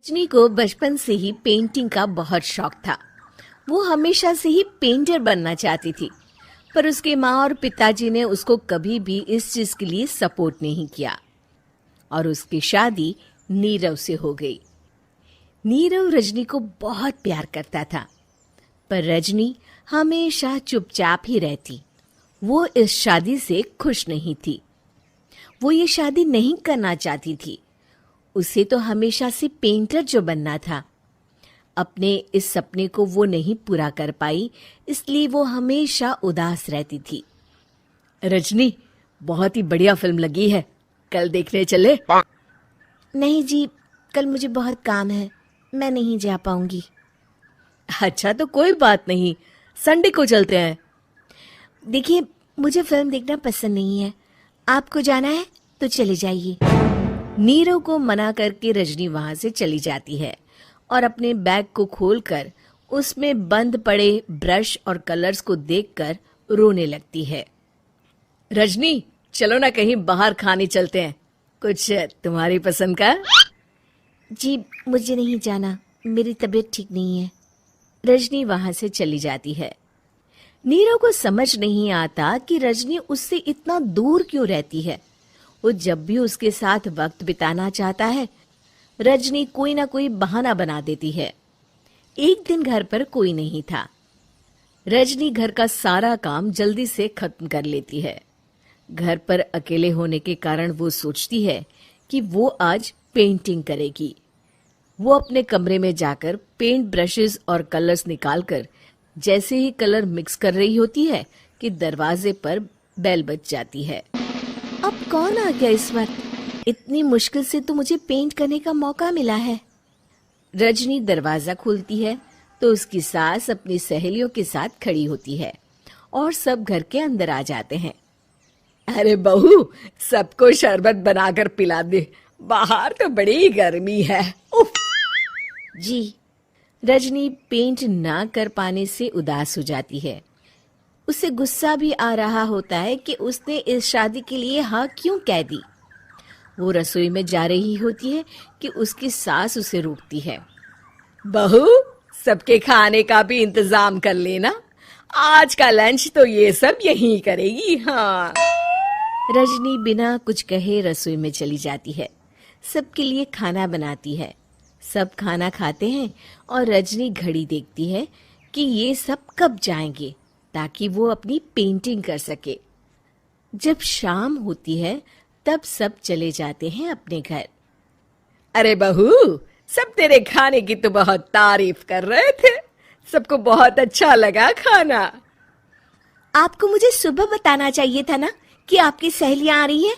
रजनी को बचपन से ही पेंटिंग का बहुत शौक था। वो हमेशा से ही पेंटर बनना चाहती थी, पर उसके माँ और पिताजी ने उसको कभी भी इस चीज के लिए सपोर्ट नहीं किया और उसकी शादी नीरव से हो गई। नीरव रजनी को बहुत प्यार करता था, पर रजनी हमेशा चुपचाप ही रहती। वो इस शादी से खुश नहीं थी। वो ये शादी नहीं करना चाहती थी। उसे तो हमेशा से पेंटर जो बनना था। अपने इस सपने को वो नहीं पूरा कर पाई, इसलिए वो हमेशा उदास रहती थी। रजनी, बहुत ही बढ़िया फिल्म लगी है, कल देखने चले? नहीं जी, कल मुझे बहुत काम है, मैं नहीं जा पाऊंगी। अच्छा तो कोई बात नहीं, संडे को चलते हैं। देखिए, मुझे फिल्म देखना पसंद नहीं है, आपको जाना है तो चले जाइए। नीरव को मना करके रजनी वहां से चली जाती है और अपने बैग को खोलकर उसमें बंद पड़े ब्रश और कलर्स को देखकर रोने लगती है। रजनी, चलो ना कहीं बाहर खाने चलते हैं, कुछ तुम्हारी पसंद का। जी, मुझे नहीं जाना, मेरी तबीयत ठीक नहीं है। रजनी वहां से चली जाती है। नीरव को समझ नहीं आता कि रजनी उससे इतना दूर क्यों रहती है। वो जब भी उसके साथ वक्त बिताना चाहता है, रजनी कोई ना कोई बहाना बना देती है। एक दिन घर पर कोई नहीं था। रजनी घर का सारा काम जल्दी से खत्म कर लेती है। घर पर अकेले होने के कारण वो सोचती है कि वो आज पेंटिंग करेगी। वो अपने कमरे में जाकर पेंट ब्रशेस और कलर्स निकालकर जैसे ही कलर मिक्स कर रही होती है कि दरवाजे पर बेल बज जाती है। अब कौन आ गया इस वक्त? इतनी मुश्किल से तो मुझे पेंट करने का मौका मिला है। रजनी दरवाजा खोलती है तो उसकी सास अपनी सहेलियों के साथ खड़ी होती है और सब घर के अंदर आ जाते हैं। अरे बहू, सबको शरबत बनाकर पिला दे, बाहर तो बड़ी गर्मी है। उफ। जी। रजनी पेंट ना कर पाने से उदास हो जाती है। उसे गुस्सा भी आ रहा होता है कि उसने इस शादी के लिए हाँ क्यों कह दी। वो रसोई में जा रही होती है कि उसकी सास उसे रोकती है। बहू, सबके खाने का भी इंतजाम कर लेना, आज का लंच तो ये सब यहीं करेगी। हाँ। रजनी बिना कुछ कहे रसोई में चली जाती है। सबके लिए खाना बनाती है। सब खाना खाते हैं और रजनी घड़ी देखती है कि ये सब कब जाएंगे ताकि वो अपनी पेंटिंग कर सके। जब शाम होती है तब सब चले जाते हैं अपने घर। अरे बहू, सब तेरे खाने की तो बहुत तारीफ कर रहे थे, सबको बहुत अच्छा लगा खाना। आपको मुझे सुबह बताना चाहिए था ना कि आपकी सहेलियां आ रही हैं।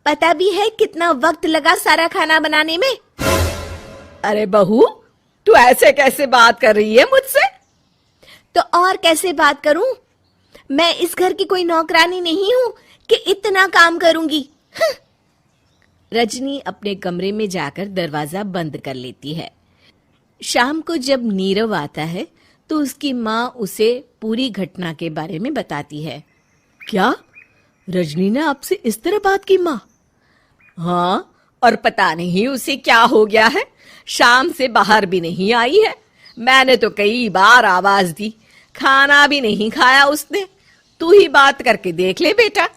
पता भी है कितना वक्त लगा सारा खाना बनाने में। अरे बहू, तू ऐसे कैसे बात कर रही है मुझसे? तो और कैसे बात करूं? मैं इस घर की कोई नौकरानी नहीं हूं कि इतना काम करूंगी। रजनी अपने कमरे में जाकर दरवाजा बंद कर लेती है। शाम को जब नीरव आता है तो उसकी माँ उसे पूरी घटना के बारे में बताती है। क्या रजनी ने आपसे इस तरह बात की माँ? हाँ, और पता नहीं उसे क्या हो गया है, शाम से बाहर भी नहीं आई है। मैंने तो कई बार आवाज दी, खाना भी नहीं खाया उसने। तू ही बात करके देख ले बेटा।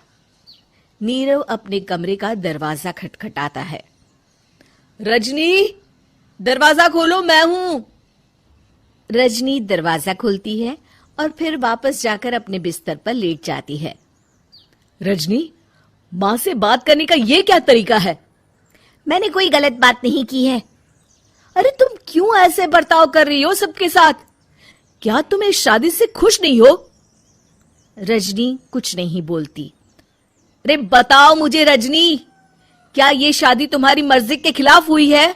नीरव अपने कमरे का दरवाजा खटखटाता है। रजनी, दरवाजा खोलो, मैं हूं। रजनी दरवाजा खोलती है और फिर वापस जाकर अपने बिस्तर पर लेट जाती है। रजनी, मां से बात करने का ये क्या तरीका है? मैंने कोई गलत बात नहीं की है। अरे तुम क्यों ऐसे बर्ताव कर रही हो सबके साथ? क्या तुम इस शादी से खुश नहीं हो? रजनी कुछ नहीं बोलती। अरे बताओ मुझे रजनी, क्या ये शादी तुम्हारी मर्जी के खिलाफ हुई है?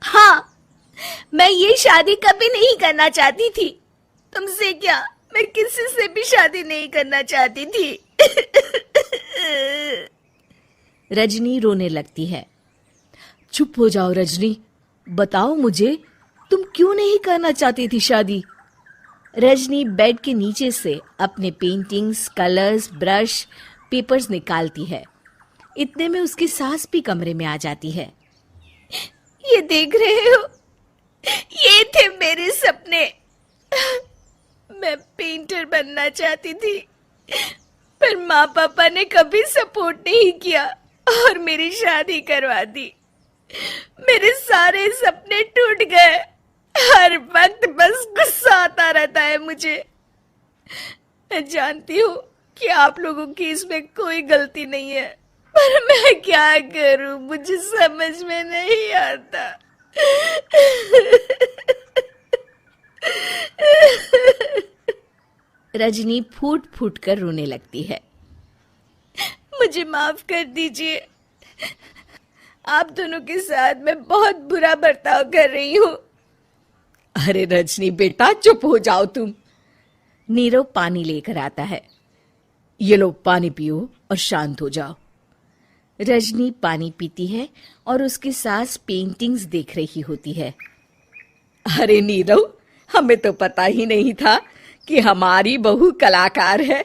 हाँ, मैं ये शादी कभी नहीं करना चाहती थी। तुमसे क्या, मैं किसी से भी शादी नहीं करना चाहती थी। रजनी रोने लगती है। चुप हो जाओ रजनी, बताओ मुझे, तुम क्यों नहीं करना चाहती थी शादी? रजनी बेड के नीचे से अपने पेंटिंग्स, कलर्स, ब्रश, पेपर्स निकालती है। इतने में उसकी सास भी कमरे में आ जाती है। ये देख रहे हो, ये थे मेरे सपने। मैं पेंटर बनना चाहती थी, पर माँ पापा ने कभी सपोर्ट नहीं किया और मेरी शादी करवा दी। मेरे सारे सपने टूट गए। हर वक्त बस गुस्सा आता रहता है मुझे। मैं जानती हूँ कि आप लोगों की इसमें कोई गलती नहीं है, पर मैं क्या करूँ, मुझे समझ में नहीं आता। रजनी फूट फूट कर रोने लगती है। मुझे माफ कर दीजिए, आप दोनों के साथ मैं बहुत बुरा बर्ताव कर रही हूँ। अरे रजनी बेटा, चुप हो जाओ तुम। नीरव पानी लेकर आता है। ये लो पानी पियो और शांत हो जाओ। रजनी पानी पीती है और उसकी सास पेंटिंग्स देख रही होती है। अरे नीरव, हमें तो पता ही नहीं था कि हमारी बहू कलाकार है।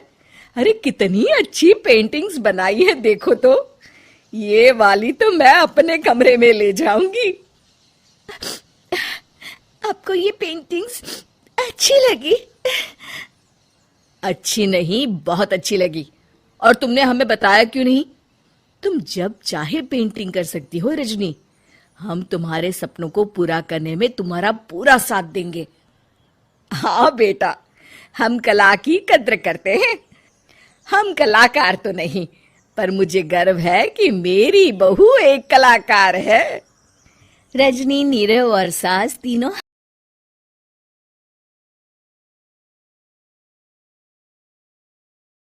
अरे कितनी अच्छी पेंटिंग्स बनाई है, देखो तो। ये वाली तो मैं अपने कमरे में ले जाऊंगी। आपको ये पेंटिंग्स अच्छी लगी? अच्छी नहीं, बहुत अच्छी लगी। और तुमने हमें बताया क्यों नहीं? तुम जब चाहे पेंटिंग कर सकती हो रजनी। हम तुम्हारे सपनों को पूरा करने में तुम्हारा पूरा साथ देंगे। हाँ बेटा, हम कला की कद्र करते हैं। हम कलाकार तो नहीं, पर मुझे गर्व है कि मेरी बहू एक कलाकार है। रजनी, नीरव और सास तीनों